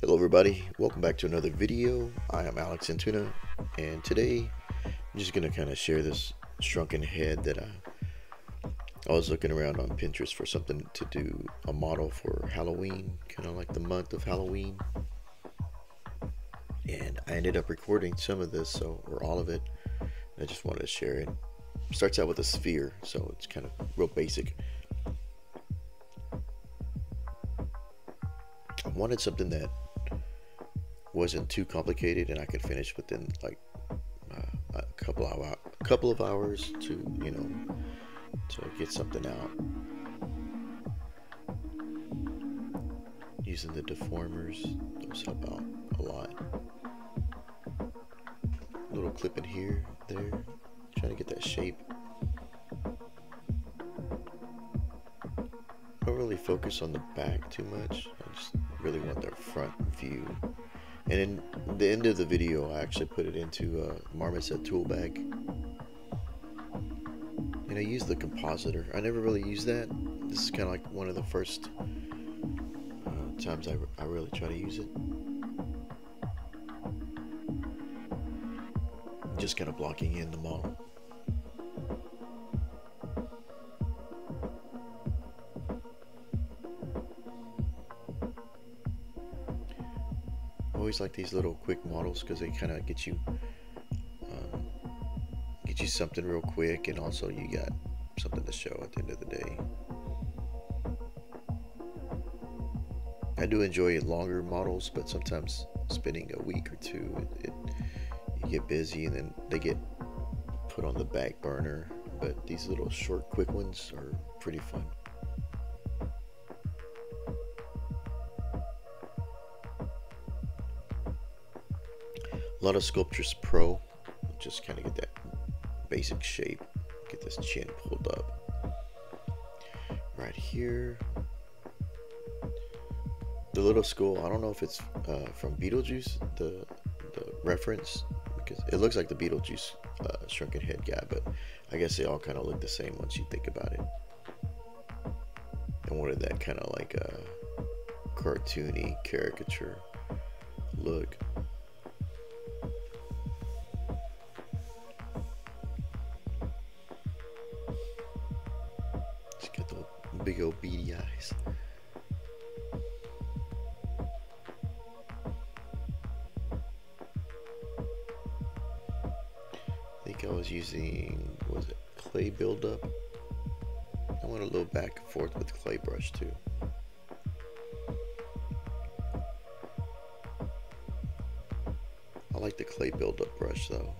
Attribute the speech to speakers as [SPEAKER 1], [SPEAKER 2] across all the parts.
[SPEAKER 1] Hello everybody, welcome back to another video. I am Alex Antuna, and today I'm just going to kind of share this shrunken head that I was looking around on Pinterest for something to do, a model for Halloween, kind of like the month of Halloween. And I ended up recording some of this, or all of it, and I just wanted to share it. Starts out with a sphere, so it's kind of real basic. I wanted something that wasn't too complicated and I could finish within like a couple of hours to get something out using the deformers. Those help out a lot. Little clip in here, there, trying to get that shape. I don't really focus on the back too much. I just really want the front view. And in the end of the video, I actually put it into a Marmoset tool bag. And I use the compositor. I never really use that. This is kind of like one of the first times I really try to use it. Just kind of blocking in the model. I always like these little quick models because they kind of get you something real quick, and also you got something to show at the end of the day. I do enjoy longer models, but sometimes spending a week or two, you get busy and then they get put on the back burner. But these little short, quick ones are pretty fun. A lot of Sculptris Pro, just kind of get that basic shape, get this chin pulled up. Right here, the little skull, I don't know if it's from Beetlejuice, the reference, because it looks like the Beetlejuice shrunken head guy, but I guess they all kind of look the same once you think about it. I wanted that kind of like a cartoony caricature look. She's got the big old beady eyes. I think I was using, was it clay buildup? I went a little back and forth with the clay brush too. I like the clay buildup brush though.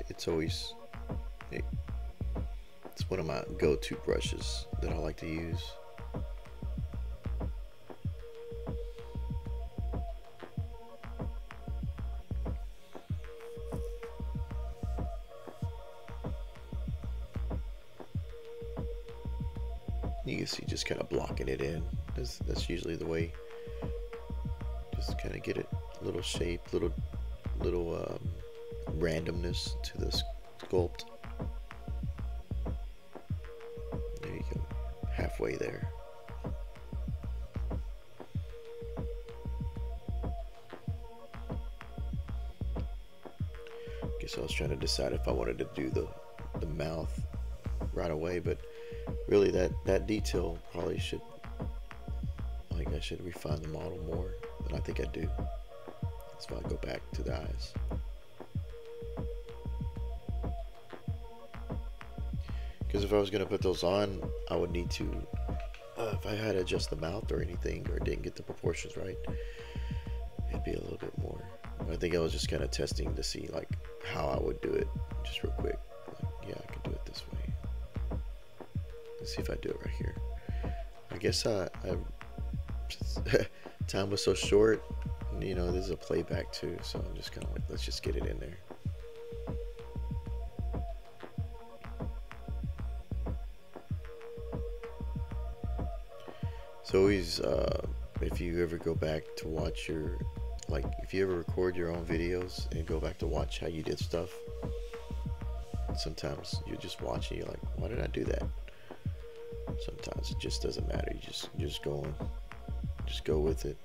[SPEAKER 1] It's always, it's one of my go-to brushes that I like to use. You can see just kind of blocking it in. That's usually the way. Just kind of get it, little shape, little randomness to the sculpt. There you go, halfway there. Guess I was trying to decide if I wanted to do the mouth right away, but really that detail probably should, like, I should refine the model more than I think I do. That's why I go back to the eyes. Because if I was going to put those on, I would need to, if I had to adjust the mouth or anything, or didn't get the proportions right, it'd be a little bit more. I think I was just kind of testing to see like how I would do it, just real quick. Like, yeah, I can do it this way. Let's see if I do it right here. I guess time was so short. You know, this is a playback too, so I'm just kind of like, let's just get it in there. So always, if you ever go back to watch your, like, if you ever record your own videos and go back to watch how you did stuff, sometimes you're just watching, you're like, why did I do that? Sometimes it just doesn't matter. You're just going, just go with it.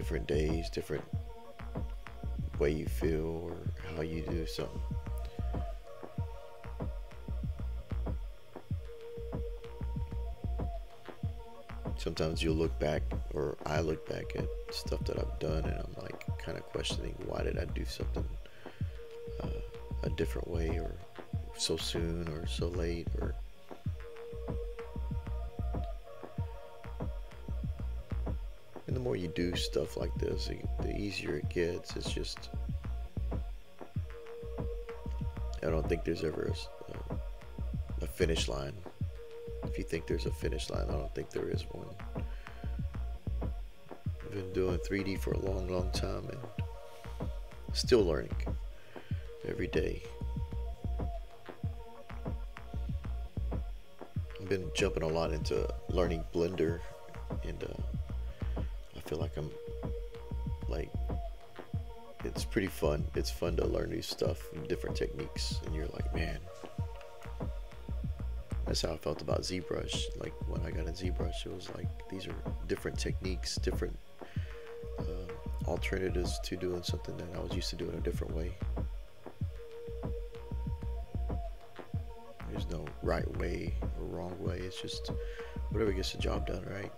[SPEAKER 1] different days, different way you feel or how you do something. Sometimes you'll look back, or I look back at stuff that I've done, and I'm like kind of questioning, why did I do something a different way, or so soon, or so late, or and the more you do stuff like this, the easier it gets. It's just, I don't think there's ever a finish line. If you think there's a finish line, I don't think there is one. I've been doing 3D for a long time and still learning every day. I've been jumping a lot into learning Blender, and I feel like I'm like, it's pretty fun. It's fun to learn new stuff and different techniques, and you're like, man. That's how I felt about ZBrush. Like when I got in ZBrush, it was like, these are different techniques, different alternatives to doing something that I was used to doing a different way. There's no right way or wrong way. It's just whatever gets the job done, right?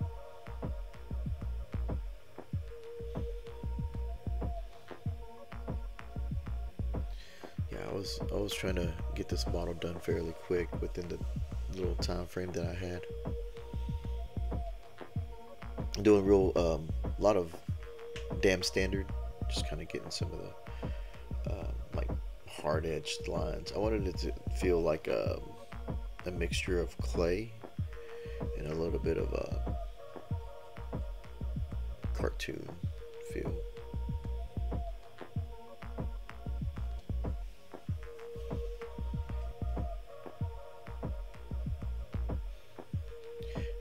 [SPEAKER 1] Yeah, I was trying to get this model done fairly quick within the little time frame that I had. I'm doing real a lot of damn standard, just kind of getting some of the like hard edged lines. I wanted it to feel like a mixture of clay and a little bit of a cartoon feel.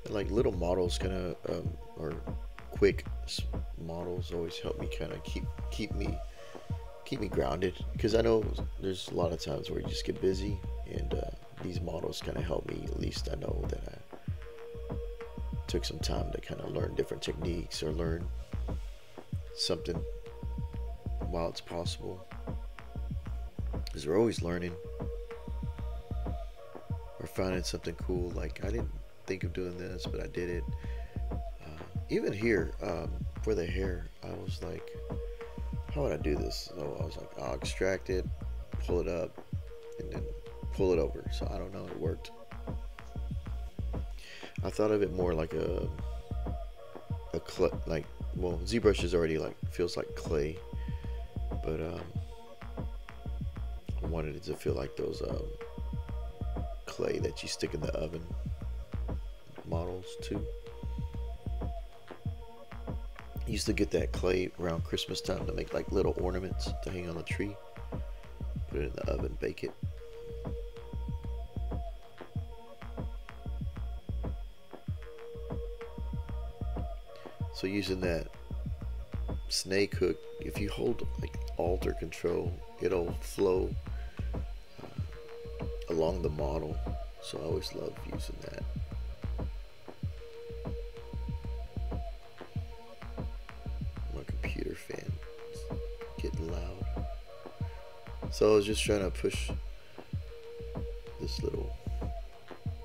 [SPEAKER 1] Like little models kind of or quick models always help me kind of keep me grounded, because I know there's a lot of times where you just get busy, and these models kind of help me. At least I know that I took some time to kind of learn different techniques or learn something while it's possible, because we're always learning or finding something cool. Like I didn't think of doing this, but I did it. Even here for the hair, I was like, how would I do this? So I was like, I'll extract it, pull it up, and then pull it over. So I don't know, it worked. I thought of it more like a clay, like, well, ZBrush is already like, feels like clay, but I wanted it to feel like those clay that you stick in the oven models too. I used to get that clay around Christmas time to make like little ornaments to hang on the tree. Put it in the oven, bake it. So using that snake hook, if you hold like Alt or Control, it'll flow along the model. So I always love using that. Fan getting loud, so I was just trying to push this little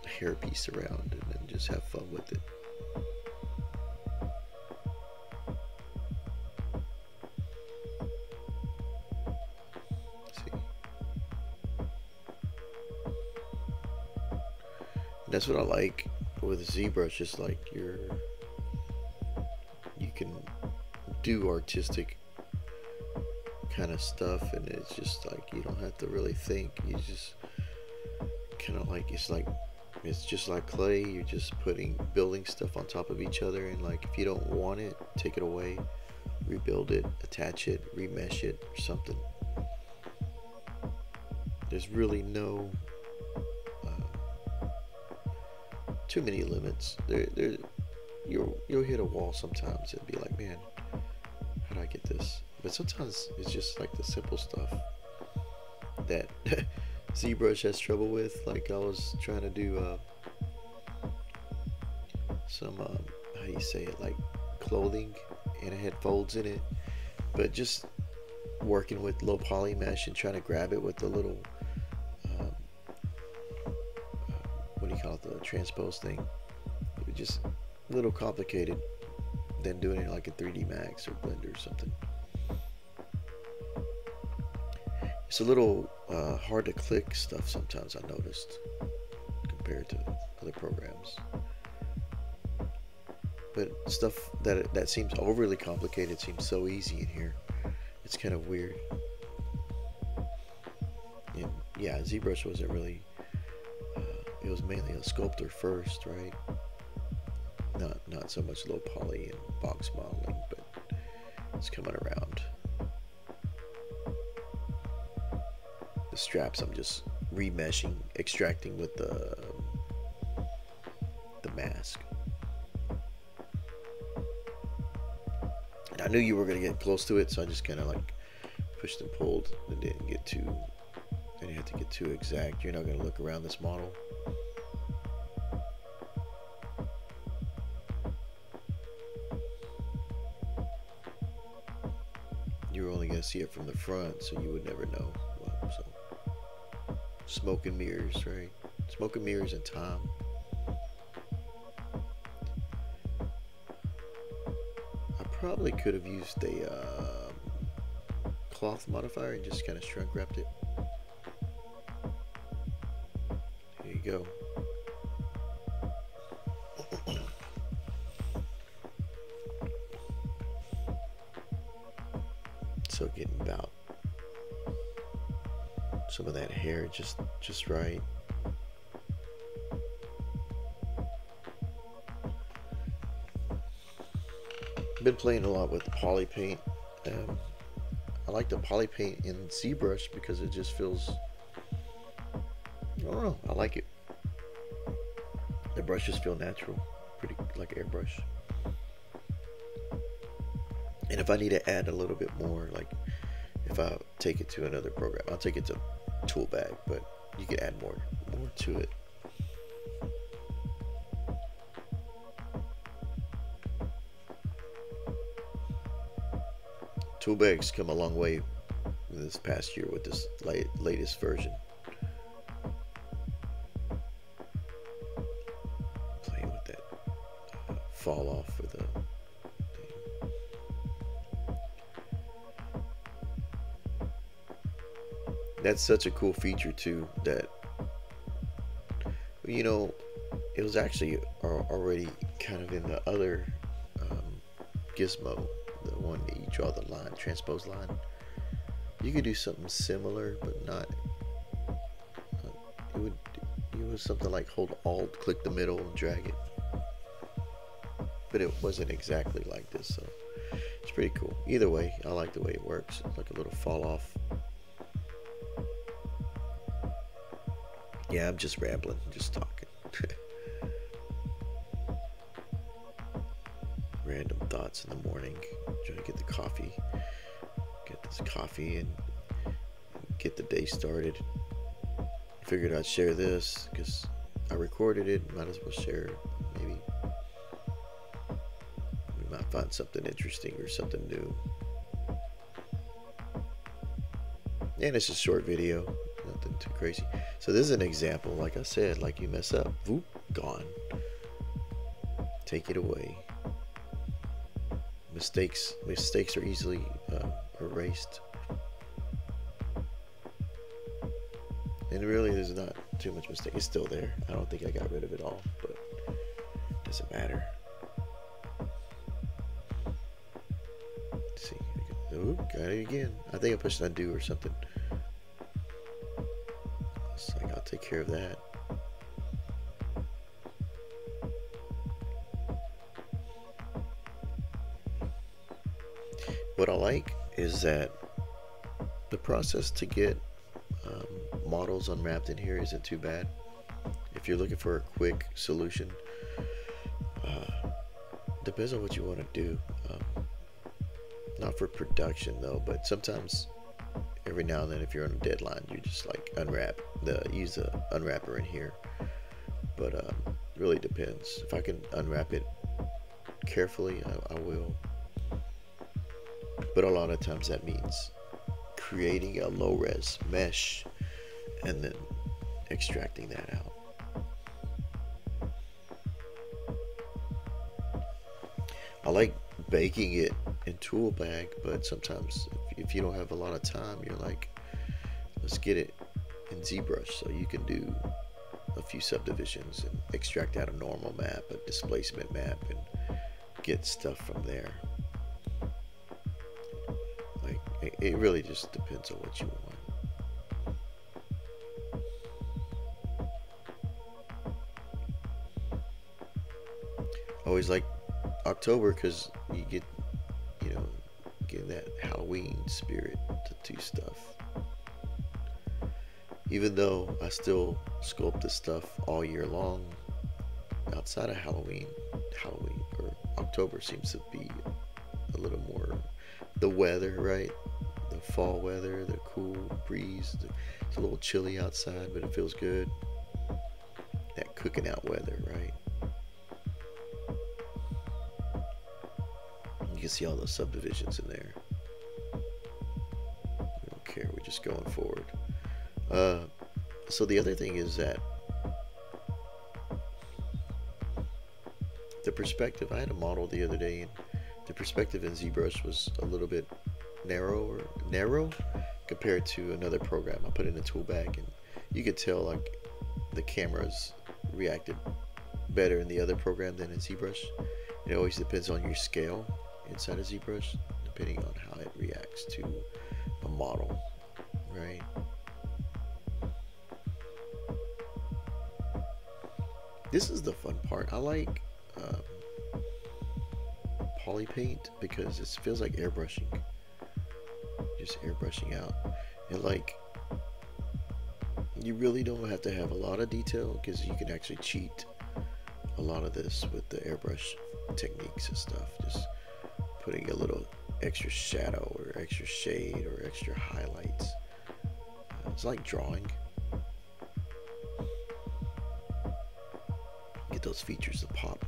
[SPEAKER 1] hair piece around and then just have fun with it. See, and that's what I like with ZBrush, is like you can do artistic kind of stuff, and it's just like you don't have to really think. You just kind of like, it's just like clay. You're just building stuff on top of each other, and like if you don't want it, take it away, rebuild it, attach it, remesh it, or something. There's really no too many limits. You'll hit a wall sometimes and be like, man, how do I get this? But sometimes it's just like the simple stuff that ZBrush has trouble with. Like I was trying to do some how do you say it, like clothing, and it had folds in it. But just working with low poly mesh and trying to grab it with the little um, what do you call it, the transpose thing, it was just a little complicated than doing it like a 3D Max or Blender or something. It's a little hard to click stuff sometimes, I noticed, compared to other programs. But stuff that seems overly complicated seems so easy in here. It's kind of weird. And yeah, ZBrush wasn't really, it was mainly a sculptor first, right? Not so much low poly and box modeling, but it's coming around. The straps I'm just remeshing, extracting with the mask. And I knew you were gonna get close to it, so I just kind of like pushed and pulled and didn't have to get too exact. You're not gonna look around this model. You're only gonna see it from the front, so you would never know. Well, so smoke and mirrors, right? Smoke and mirrors and time. I probably could have used a cloth modifier and just kind of shrink wrapped it. Here you go. So getting about some of that hair just right. Been playing a lot with poly paint. I like the poly paint in ZBrush because it just feels, I don't know, I like it. The brushes feel natural, pretty like airbrush. And if I need to add a little bit more, like if I take it to another program, I'll take it to Toolbag, but you can add more to it. Toolbag's come a long way this past year with this latest version. Playing with that fall off for the thing. That's such a cool feature too, that, you know, it was actually already kind of in the other Gizmo, the one that you draw the line, transpose line. You could do something similar, but not. It was something like hold Alt, click the middle, and drag it. But it wasn't exactly like this, so it's pretty cool. Either way, I like the way it works. It's like a little fall off. Yeah, I'm just rambling, just talking. Random thoughts in the morning. Trying to get the coffee. Get this coffee and get the day started. Figured I'd share this because I recorded it. Might as well share. Maybe we might find something interesting or something new. And it's a short video. Nothing too crazy. So this is an example, like I said, like you mess up, whoop, gone. Take it away. Mistakes are easily erased. And really there's not too much mistake. It's still there. I don't think I got rid of it all, but it doesn't matter. Let's see. Ooh, got it again. I think I pushed undo or something. Looks like I'll take care of that. What I like is that the process to get models unwrapped in here isn't too bad. If you're looking for a quick solution, depends on what you want to do. Not for production though, but sometimes every now and then if you're on a deadline, you just like use the unwrapper in here. But really depends. If I can unwrap it carefully, I will. But a lot of times that means creating a low res mesh and then extracting that out. I like baking it in Toolbag, but sometimes if you don't have a lot of time, you're like, let's get it in ZBrush so you can do a few subdivisions and extract out a normal map, a displacement map, and get stuff from there. Like, it really just depends on what you want. Always like October because you get, you know, get that Halloween spirit to do stuff. Even though I still sculpt this stuff all year long, outside of Halloween or October seems to be a little more the weather, right? The fall weather, the cool breeze. It's a little chilly outside, but it feels good. That cooking out weather, right? You can see all those subdivisions in there. We don't care, we're just going forward. So the other thing is that the perspective, I had a model the other day, and the perspective in ZBrush was a little bit narrow compared to another program. I put in a tool bag, and you could tell like the cameras reacted better in the other program than in ZBrush. It always depends on your scale inside of ZBrush, depending on how it reacts to a model, right? This is the fun part. I like poly paint because it feels like airbrushing, just airbrushing out, and like you really don't have to have a lot of detail because you can actually cheat a lot of this with the airbrush techniques and stuff. Just putting a little extra shadow or extra shade or extra highlights. It's like drawing. Get those features to pop.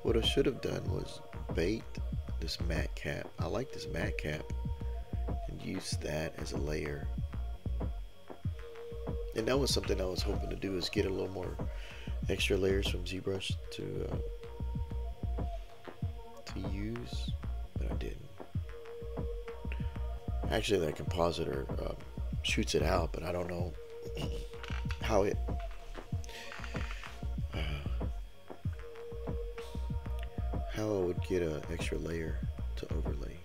[SPEAKER 1] What I should have done was bait this matte cap. I like this matte cap, and use that as a layer. And that was something I was hoping to do, is get a little more extra layers from ZBrush to use, but I didn't. Actually, that compositor shoots it out, but I don't know how it how I would get an extra layer to overlay.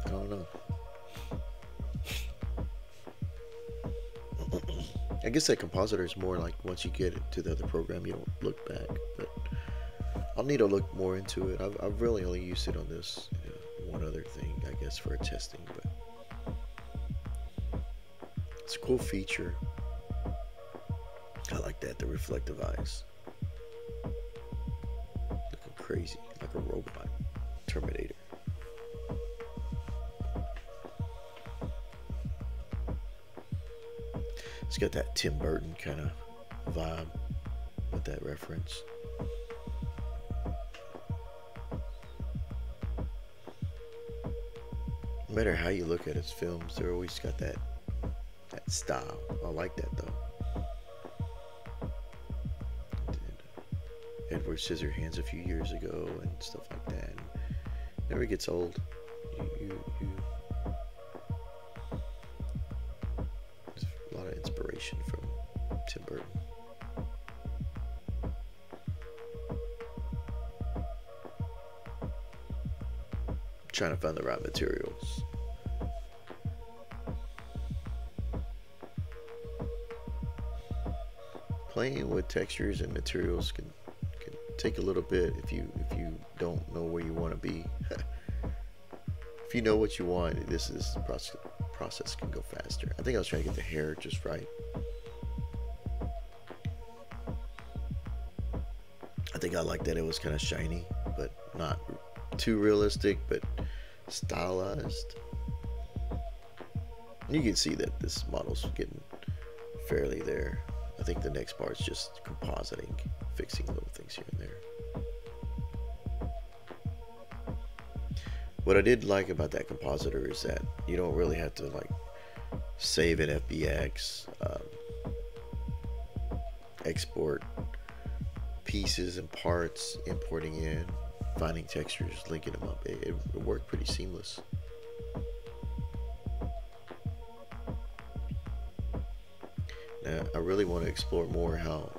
[SPEAKER 1] I don't know. I guess that compositor is more like once you get it to the other program, you don't look back. But I'll need to look more into it. I've really only used it on this one other thing, I guess, for testing. But it's a cool feature. I like that, the reflective eyes. Looking crazy, like a robot. Terminator. It's got that Tim Burton kind of vibe with that reference. No matter how you look at his films, they're always got that style. I like that though. Edward Scissorhands a few years ago and stuff like that. And never gets old. There's a lot of inspiration from Tim Burton. Trying to find the right materials. Playing with textures and materials can take a little bit if you don't know where you want to be. If you know what you want, this is process can go faster. I think I was trying to get the hair just right. I think I liked that it was kind of shiny, but not too realistic, but stylized. You can see that this model's getting fairly there. I think the next part's just compositing, fixing little things here and there. What I did like about that compositor is that you don't really have to like save in FBX, export pieces and parts, importing in, finding textures, linking them up. It worked pretty seamless. Now, I really want to explore more how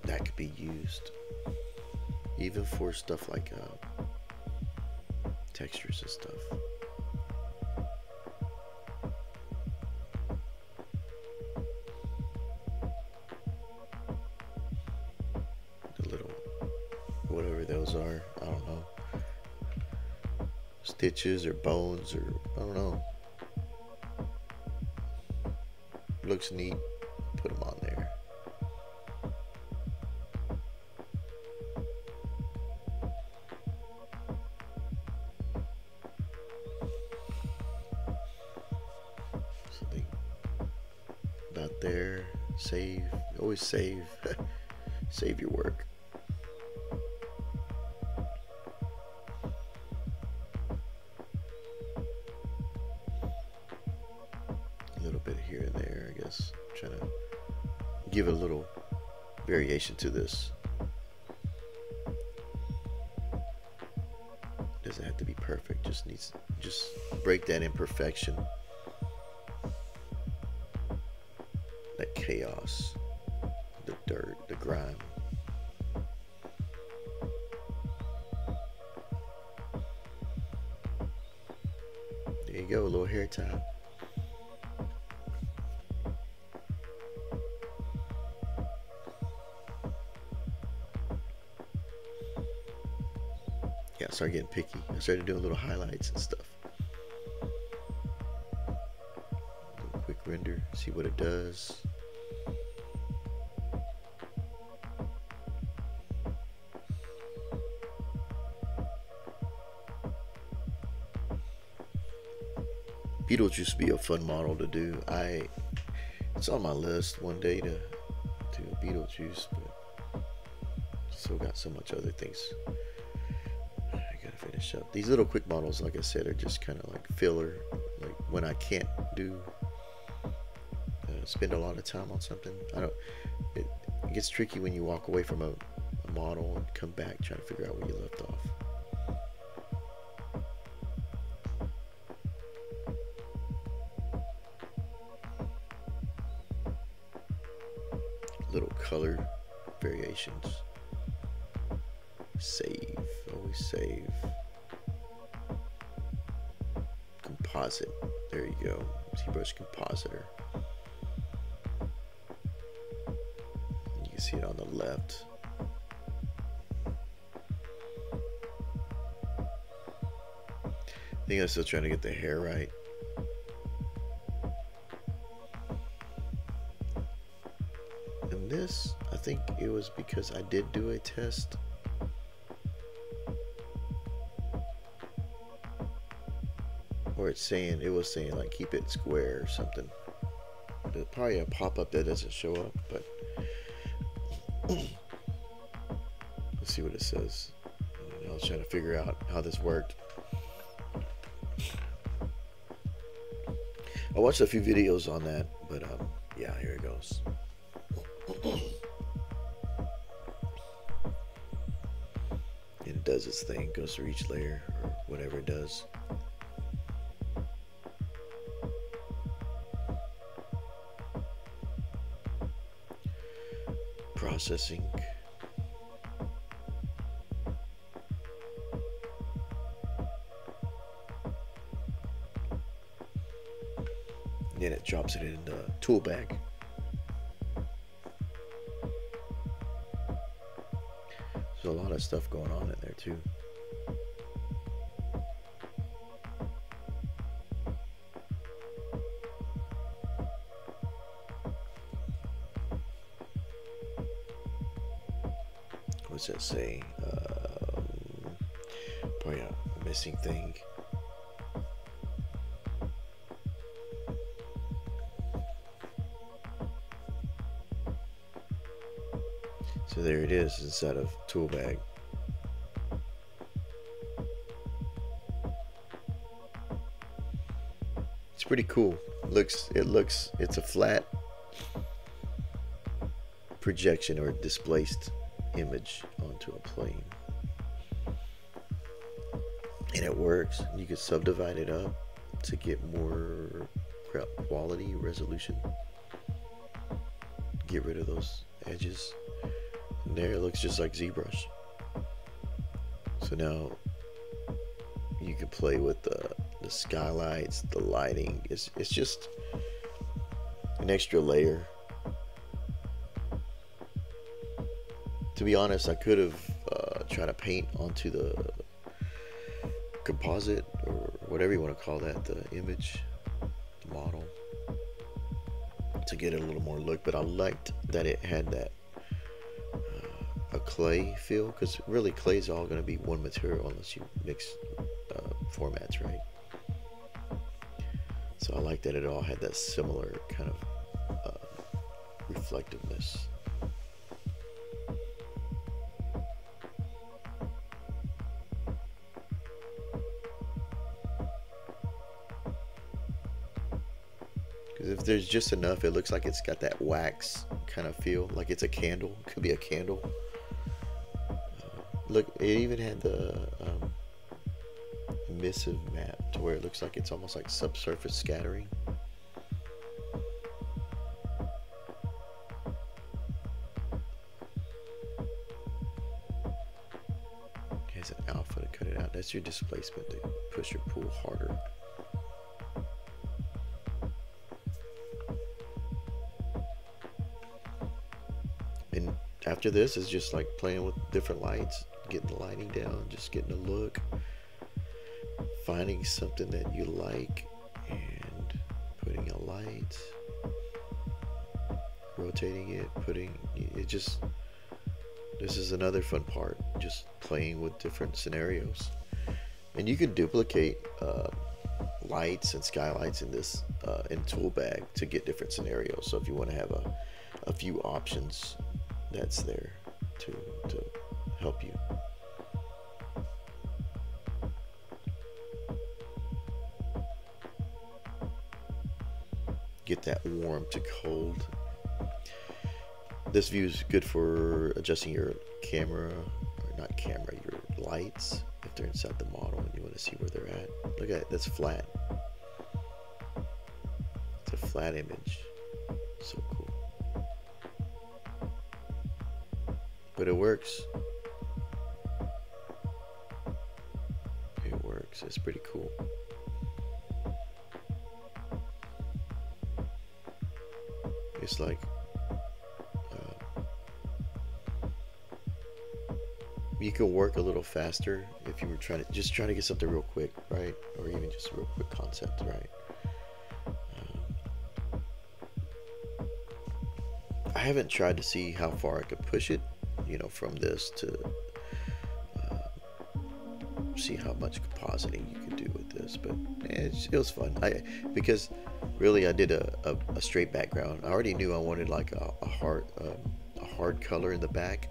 [SPEAKER 1] that could be used, even for stuff like textures and stuff. The little whatever those are, I don't know, stitches or bones or I don't know. Looks neat. Put them on there. Something about there. Save. Always save. Save your work. A little bit here and there, I guess. Trying to give it a little variation to this. Doesn't have to be perfect. Just break that imperfection, that chaos, the dirt, the grime. There you go, a little hair tie. Yeah, I started getting picky. I started doing little highlights and stuff. A quick render, see what it does. Beetlejuice would be a fun model to do. It's on my list one day to do Beetlejuice, but still got so much other things I gotta finish up. These little quick models, like I said, are just kind of like filler. Like when I can't spend a lot of time on something. It gets tricky when you walk away from a model and come back trying to figure out where you left off. Little color variations. Save, always save. Composite, there you go. ZBrush Compositor. You can see it on the left. I think I'm still trying to get the hair right. And this, I think it was because I did do a test. Or it was saying like keep it square or something. There's probably a pop-up that doesn't show up, but let's see what it says. I was trying to figure out how this worked. I watched a few videos on that, but yeah, here it goes. And it does its thing, goes through each layer or whatever it does. Processing. And then it drops it in the tool bag. There's a lot of stuff going on in there too. What's that say? Probably a missing thing. So there it is inside of tool bag. It's pretty cool. It's a flat projection or displaced image onto a plane. And it works. You can subdivide it up to get more quality resolution. Get rid of those edges. And there it looks just like ZBrush. So now you can play with the skylights, the lighting. It's just an extra layer. To be honest, I could have tried to paint onto the composite or whatever you want to call that, the image, the model, to get it a little more look, but I liked that it had that a clay feel, because really clay is all going to be one material unless you mix formats, right? So I like that it all had that similar kind of reflectiveness. Because if there's just enough, it looks like it's got that wax kind of feel, like it's a candle. It could be a candle. Look, it even had the emissive map to where it looks like it's almost like subsurface scattering. Has an alpha to cut it out. That's your displacement to push your pool harder. And after this is just like playing with different lights, getting the lighting down, just getting a look, finding something that you like and putting a light, rotating it, putting it. Just, this is another fun part, just playing with different scenarios. And you can duplicate lights and skylights in this in tool bag to get different scenarios. So if you want to have a few options, that's there to help you. Get that warm to cold. This view is good for adjusting your camera, or not camera, your lights, if they're inside the model and you want to see where they're at. Look at it, that's flat. It's a flat image. So cool. But it works. It works. It's pretty cool. It's like you can work a little faster if you were trying to get something real quick, right? Or even just a real quick concept, right? I haven't tried to see how far I could push it, you know, from this to see how much compositing you can do with this, but it was fun. Because really I did a straight background. I already knew I wanted like a hard color in the back,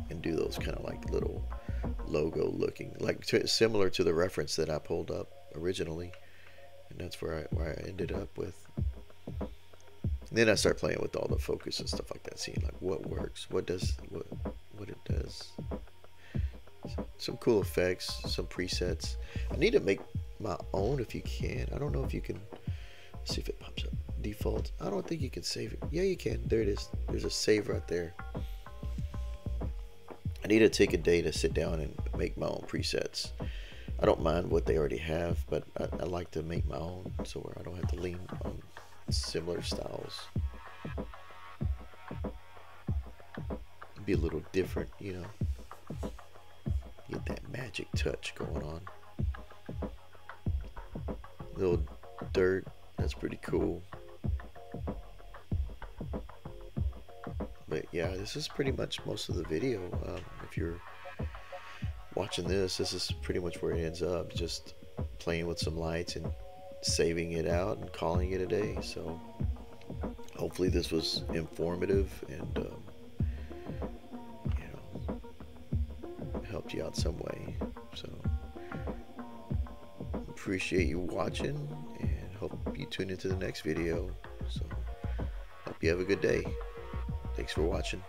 [SPEAKER 1] and do those kind of like little logo looking, like similar to the reference that I pulled up originally, and that's where I ended up with. And then I start playing with all the focus and stuff like that, seeing like what works, what it does. Some cool effects, some presets. I need to make my own if you can. I don't know if you can. Let's see if it pops up. Default. I don't think you can save it. Yeah, you can. There it is. There's a save right there. I need to take a day to sit down and make my own presets. I don't mind what they already have, but I like to make my own, so where I don't have to lean on similar styles. Be a little different, you know. Get that magic touch going on. Little dirt, that's pretty cool. But yeah, this is pretty much most of the video. If you're watching this is pretty much where it ends up, just playing with some lights and saving it out and calling it a day. So hopefully this was informative, and helped you out some way. So appreciate you watching, and hope you tune into the next video. So hope you have a good day. Thanks for watching.